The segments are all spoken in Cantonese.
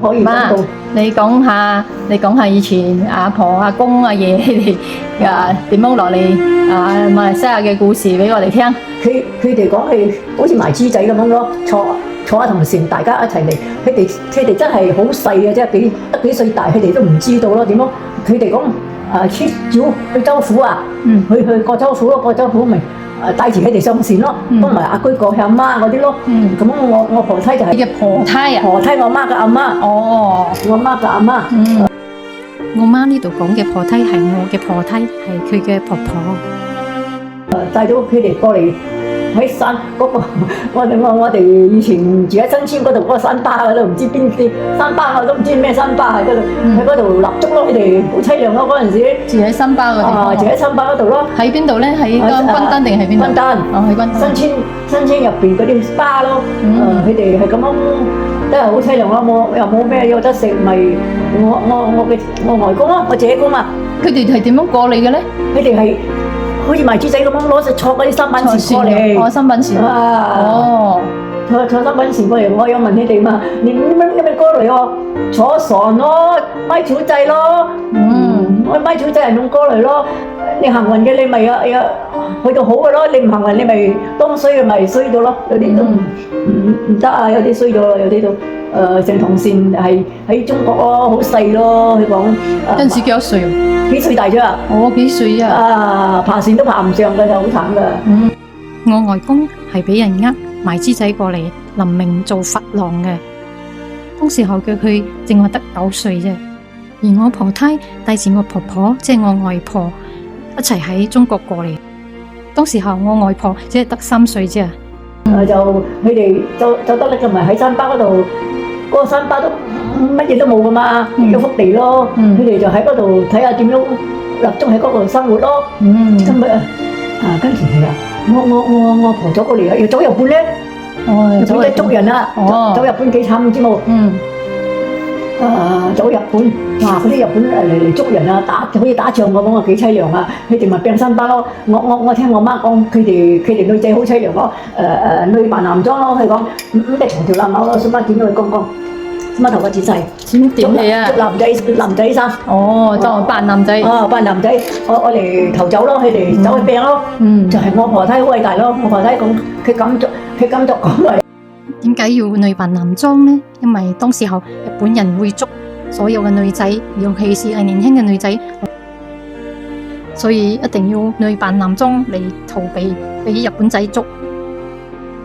可以講到。你講下以前阿婆、阿公、阿爺佢哋點樣落嚟馬來西亞嘅故事俾我哋聽。佢哋講係好似賣豬仔咁樣咯，坐一同船，大家一齊嚟。佢哋真係好細嘅啫，幾歲大，佢哋都唔知道咯。點樣？佢哋講出招去州府啊，去過州府咯，過州府咪帶住佢哋上船咯，幫埋阿居過佢阿媽嗰啲咯。咁我婆妻就係你嘅婆妻啊？婆妻我媽嘅阿媽。哦，我媽嘅阿媽。我媽呢度講嘅婆妻係我嘅婆妻，係佢嘅婆婆。帶咗佢哋過嚟。喺山嗰個，我哋以前住喺新村嗰度嗰個山巴嗰度，唔知邊啲山巴我都唔知咩山巴喺嗰度，喺嗰度立足咯。佢哋好凄涼咯嗰陣時。住喺新巴嗰度。住喺新巴嗰度咯。喺邊度咧？喺軍丹定係邊度？軍丹。喺軍丹。新村入邊嗰啲巴咯。佢哋係咁樣，都係好凄涼咯。又冇咩有得食，咪我外公咯，我姐公啊。佢哋係點樣過嚟嘅咧？佢哋係。好似賣豬仔咁樣攞坐嗰啲三品船過嚟，三品船啊！坐三品船過嚟，我有問佢哋嘛，你咩過嚟哦？坐船咯，買草仔咯，我買草仔係弄過嚟咯。你行運嘅你咪去到好嘅咯，你唔行運你咪當衰嘅咪衰到咯。有啲都唔得啊，有啲衰咗，有啲都成同線係喺中國咯，好細咯。佢講嗰陣時幾多歲？幾歲大啫？幾歲啊？爬船都爬唔上嘅，就好慘噶。我外公係俾人賣豬仔過嚟，臨命做佛郎嘅。當時候嘅佢淨係得9歲啫，而我婆胎帶住我婆婆，即係我外婆一齊喺中國過嚟。當時候我外婆只係得3歲啫。就佢哋就得咧，就咪喺山巴嗰度，嗰個山巴都乜嘢都冇噶嘛，有幅地咯。佢哋就喺嗰度睇下點樣立足喺嗰度生活咯。咁咪跟住係啊，我婆咗過嚟啊，要走日本咧。日本仔捉人啊，走日本幾慘唔知冇？走日本，哇！嗰啲日本嚟捉人啊，好似打仗咁啊，幾凄涼啊！佢哋咪病山巴咯。我聽我媽講，佢哋女仔好凄涼咯。女扮男裝咯，佢講唔得長條藍帽咯，使乜剪到佢光光，使乜頭髮剪細，點起啊？捉男仔衫。就扮男仔。扮男仔，我嚟逃走咯，佢哋走去病咯。就係我婆妻好偉大咯，我婆妻講佢咁就講嚟。點解要女扮男裝呢？因為當時候日本人會捉所有嘅女仔，尤其是係年輕嘅女仔，所以一定要女扮男裝嚟逃避俾日本仔捉。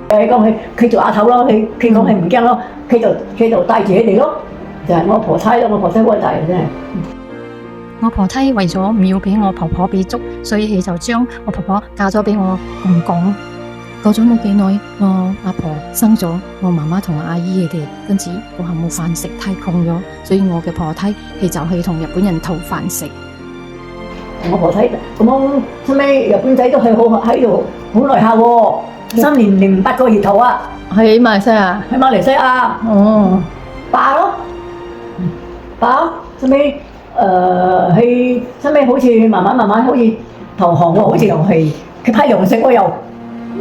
佢做阿頭咯，佢講係唔驚咯，佢就帶住佢哋咯，就係我婆妻咯，我婆妻好偉大嘅真係。我婆妻為咗唔要俾我婆婆被捉，所以佢就將我婆婆嫁咗俾我公公。過咗冇幾耐，我阿婆生咗我媽媽同阿姨佢哋，跟住我係冇飯食，太窮咗，所以我嘅婆妻佢就去同日本人討飯食。我婆妻咁樣，後尾日本仔都係喺度好耐下喎，3年零8個月頭啊，喺馬來西亞。喺馬來西亞。罷咯，後尾佢後尾好似慢慢好似投降喎，好似又係佢派糧食喎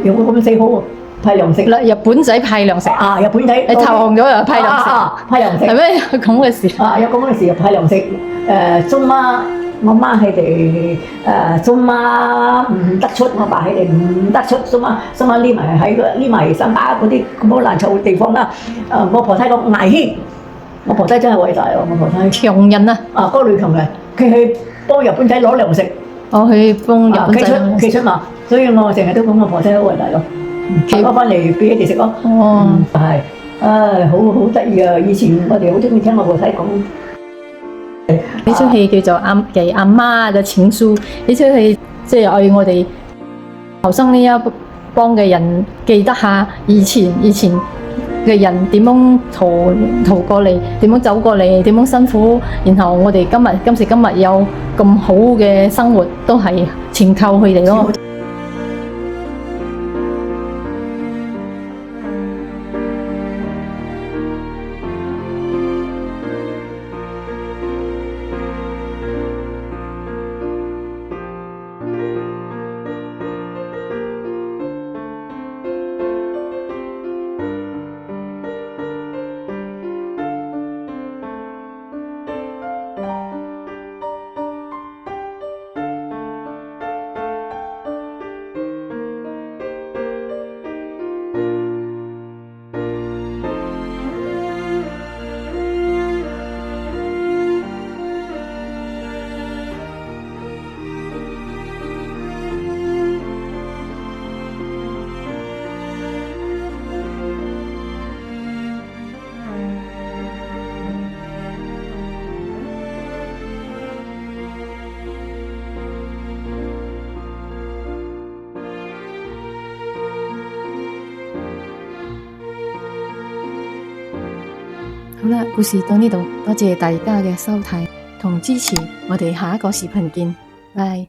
又咁死好喎，派糧食啦！日本仔派糧食日本仔你投降咗又派糧食，派糧食係咩有咁嘅事？有咁嘅事又派糧食。中媽我媽佢哋中媽唔得出，我爸佢哋唔得出，中媽匿埋山巴嗰啲咁好難湊嘅地方啦。我婆妻講危險，我婆妻真係偉大喎，我婆妻強人啊！嗰個女強人，佢去幫日本仔攞糧食。去幫日本仔企出嘛，所以我成日都講我婆妻好偉大咯，攞翻嚟俾佢哋食咯。係，好得意啊！以前我哋好中意聽我婆妻講。呢出戲叫做《阿媽嘅情書》，呢出戲即係愛我哋後生呢一幫嘅人記得下以前嘅人點樣逃過嚟，點樣走過嚟，點樣辛苦，然後我哋今時今日有咁好嘅生活，都係全靠佢哋咯。好啦，故事到呢度，多謝大家嘅收睇同支持，我哋下一個視頻見，拜。